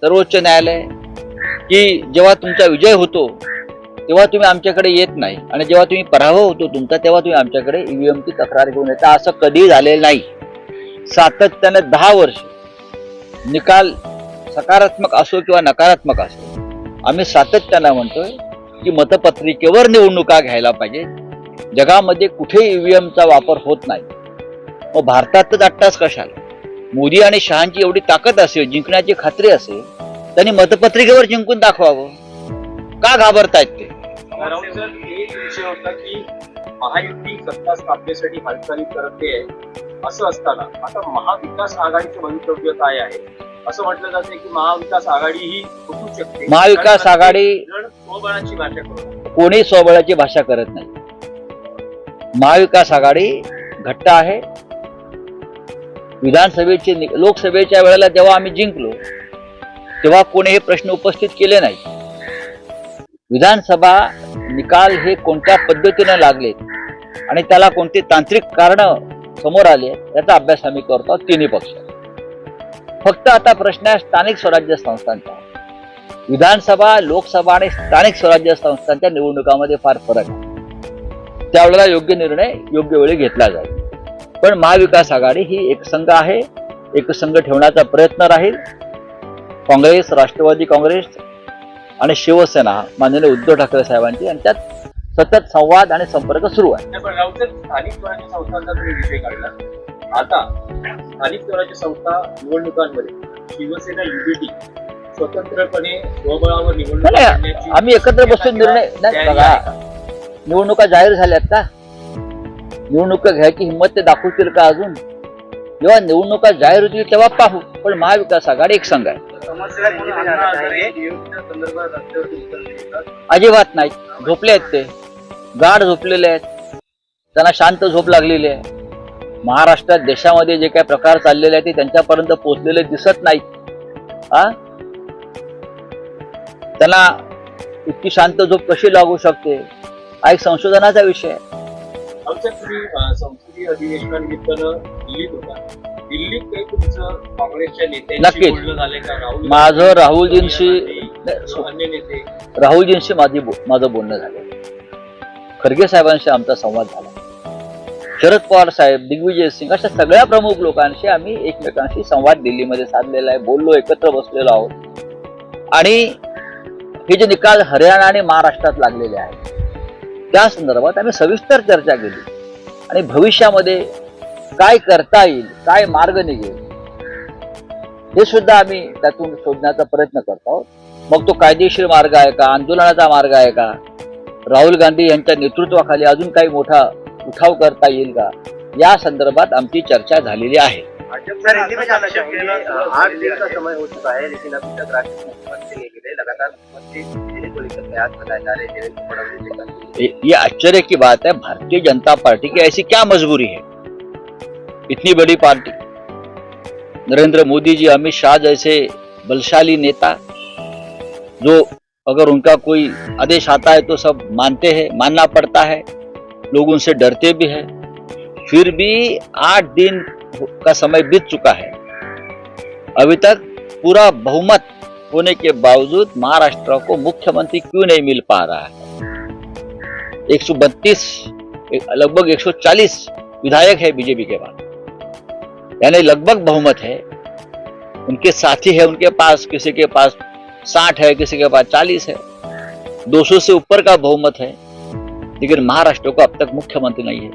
सर्वोच्च न्यायालय की जेव्हा तुमचा विजय होतो तेव्हा तुम्ही आमच्याकडे येत नाही आणि जेव्हा तुम्ही पराभव होतो तुमचा तेव्हा तुम्ही आमच्याकडे ईव्हीएमची तक्रार घेऊन येता, असं कधी झालेलं नाही. सातत्याने 10 वर्ष निकाल सकारात्मक असो किंवा नकारात्मक असो, आम्ही सातत्याने म्हणतोय की मतपत्रिकेवर निवडणुका घ्यायला पाहिजे. जगामध्ये कुठे ईव्हीएमचा वापर होत नाही, मग भारतातच अट्टास कशाला? मोदी आणि शहांची एवढी ताकद असेल, जिंकण्याची खात्री असेल, त्यांनी मतपत्रिकेवर जिंकून दाखवावं. का घाबरतायत ते? एक विषय होता की महायुती सत्ता स्थापनेसाठी हालचाली करते असं असताना आता महाविकास आघाडीचं भवितव्य काय आहे असं म्हटलं जाते की महाविकास आघाडी ही फुटू शकते. महाविकास आघाडी स्वबळाची भाषा करू, कोणी स्वबळाची भाषा करत नाही. महाविकास आघाडी घट्ट आहे. विधानसभेचे लोकसभेच्या वेळेला जेव्हा आम्ही जिंकलो तेव्हा कोणी हे प्रश्न उपस्थित केले नाही. विधानसभा निकाल हे कोणत्या पद्धतीने लागलेत आणि त्याला कोणती तांत्रिक कारण समोर आले याचा अभ्यास आम्ही करतो तिन्ही पक्ष. फक्त आता प्रश्न आहे स्थानिक स्वराज्य संस्थांचा. विधानसभा, लोकसभा आणि स्थानिक स्वराज्य संस्थांच्या निवडणुकामध्ये फार फरक आहे. त्यावेळेला योग्य निर्णय योग्य वेळी घेतला जाईल. पण महाविकास आघाडी ही एकसंघ आहे, एकसंघ ठेवण्याचा प्रयत्न राहील. काँग्रेस, राष्ट्रवादी काँग्रेस आणि शिवसेना माननीय उद्धव ठाकरे साहेबांची यांच्यात सतत संवाद आणि संपर्क सुरू आहे. पण राऊत स्थानिक स्वराज्य संस्थांचा तुम्ही विषय काढला. आता स्थानिक स्वराज्य संस्था निवडणुकांमध्ये शिवसेना युबीटी स्वतंत्रपणे स्वबळावर निवडणूक आम्ही एकत्र बसून निर्णय नाही. बघा, निवडणुका जाहीर झाल्यात का? निवडणुका घ्यायची हिंमत ते दाखवतील का? अजून जेव्हा निवडणुका जाहीर होतील तेव्हा पाहू. पण महाविकास आघाडी एक संघ आहे. अजिबात नाही. झोपले आहेत ते, गाढ झोपलेले आहेत, त्यांना शांत झोप लागलेली आहे. महाराष्ट्रात देशामध्ये जे काही प्रकार चाललेले आहेत ते त्यांच्यापर्यंत पोहोचलेले दिसत नाहीत. त्यांना इतकी शांत झोप कशी लागू शकते हा एक संशोधनाचा विषय आहे. संसदीय अधिवेशनानिमित्तानं दिल्लीत होता. दिल्लीत काही तुमचं काँग्रेसच्या नेत्यांशी नक्कीच बोलणं झालंय का? माझं राहुलजींशी अन्य नेते माझं बोलणं झालं. खरगे साहेबांशी आमचा संवाद झाला. शरद पवार साहेब, दिग्विजय सिंग अशा सगळ्या प्रमुख लोकांशी आम्ही एकमेकांशी संवाद दिल्लीमध्ये साधलेला आहे. बोललो, एकत्र बसलेलो आहोत. आणि हे जे निकाल हरियाणा आणि महाराष्ट्रात लागलेले आहेत त्या संदर्भात आम्ही सविस्तर चर्चा केली आणि भविष्यामध्ये काय करता येईल, काय मार्ग निघेल हे सुद्धा आम्ही त्यातून शोधण्याचा प्रयत्न करत आहोत. मग तो कायदेशीर मार्ग आहे का, आंदोलनाचा मार्ग आहे का, राहुल गांधी यांच्या नेतृत्वाखाली अजून काही मोठा उठाव करता येईल का, या संदर्भात आमची चर्चा झालेली आहे. ये आश्चर्य की बात है. भारतीय जनता पार्टी की ऐसी क्या मजबूरी है? इतनी बड़ी पार्टी, नरेंद्र मोदी जी, अमित शाह जैसे बलशाली नेता, जो अगर उनका कोई आदेश आता है तो सब मानते हैं, मानना पड़ता है, लोग उनसे डरते भी हैं. फिर भी 8 दिन का समय बीत चुका है, अभी तक पूरा बहुमत होने के बावजूद महाराष्ट्र को मुख्यमंत्री क्यों नहीं मिल पा रहा है? 132 लगभग 140 विधायक है बीजेपी के पास, यानी लगभग बहुमत है. उनके साथी है, उनके पास किसी के पास 60 है, किसी के पास 40 है, 200 से ऊपर का बहुमत है. लेकिन महाराष्ट्र को अब तक मुख्यमंत्री नहीं है.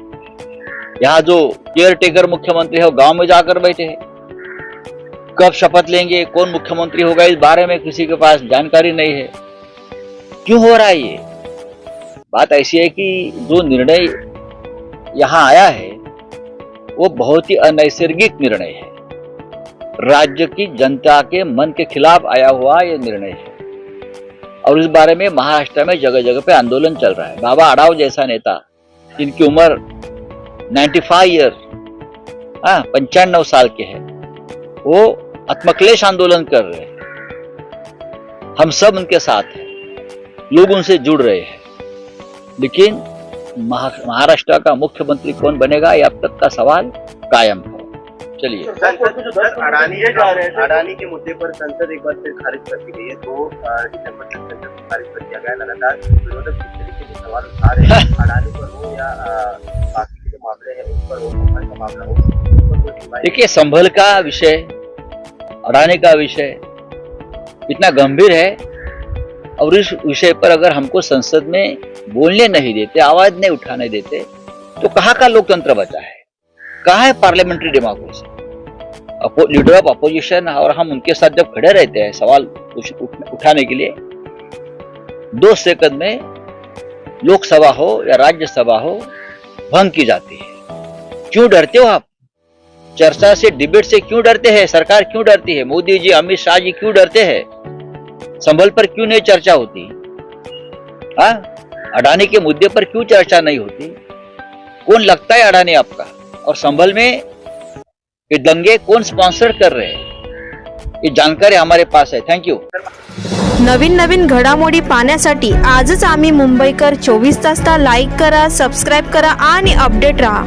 यहाँ जो केयर टेकर मुख्यमंत्री है वो गांव में जाकर बैठे हैं. कब शपथ लेंगे, कौन मुख्यमंत्री होगा, इस बारे में किसी के पास जानकारी नहीं है. क्यों हो रहा है ये? बात ऐसी है कि जो निर्णय यहाँ आया है वो बहुत ही अनैसर्गिक निर्णय है. राज्य की जनता के मन के खिलाफ आया हुआ ये निर्णय है और इस बारे में महाराष्ट्र में जगह जगह पे आंदोलन चल रहा है. बाबा अड़ाव जैसा नेता, जिनकी उम्र 95 ईयर 95 साल के हैं, वो आत्मक्लेश आंदोलन कर रहे हैं. हम सब उनके साथ हैं, लोग उनसे जुड़ रहे हैं. लेकिन महाराष्ट्र का मुख्यमंत्री कौन बनेगा ये अब तक का सवाल कायम है. चलिए। अडानी के मुद्दे पर संसद एक बार फिर खारिज कर दी गई है। 2 दिसंबर तक संसद खारिज कर दिया गया। लगातार विरोधक जिस तरीके से सवाल उठा रहे हैं, अडानी पर हो या बाकी के जो मामले हैं उस पर हो, संभल का मामला हो, उस पर कोई सुनवाई देखिए, संभल का विषय, अडानी का विषय इतना गंभीर है और इस विषय पर अगर हमको संसद में बोलने नहीं देते, आवाज नहीं उठाने देते, तो कहाँ का लोकतंत्र बचा है? कहाँ है parliamentary democracy? Leader of opposition और हम उनके साथ जब खड़े रहते हैं सवाल उठाने के लिए, 2 सेकंड में लोकसभा हो या राज्यसभा हो भंग की जाती है। क्यों डरते हो आप? चर्चा से, डिबेट से क्यों डरते हैं? सरकार क्यों डरती है? मोदी जी, अमित शाह जी क्यों डरते हैं? संभल पर क्यों नहीं चर्चा होती? हाँ, अडानी के मुद्दे पर क्यों चर्चा नहीं होती? कौन लगता है अडानी आपका? और संभल में ये दंगे कौन स्पॉन्सर कर रहे हैं? ये जानकारी हमारे पास है। Thank you. नवीन घडामोडी पाहण्यासाठी आजच आम्ही मुंबईकर 24 तासला लाईक करा, सबस्क्राईब करा आणि अपडेट रहा।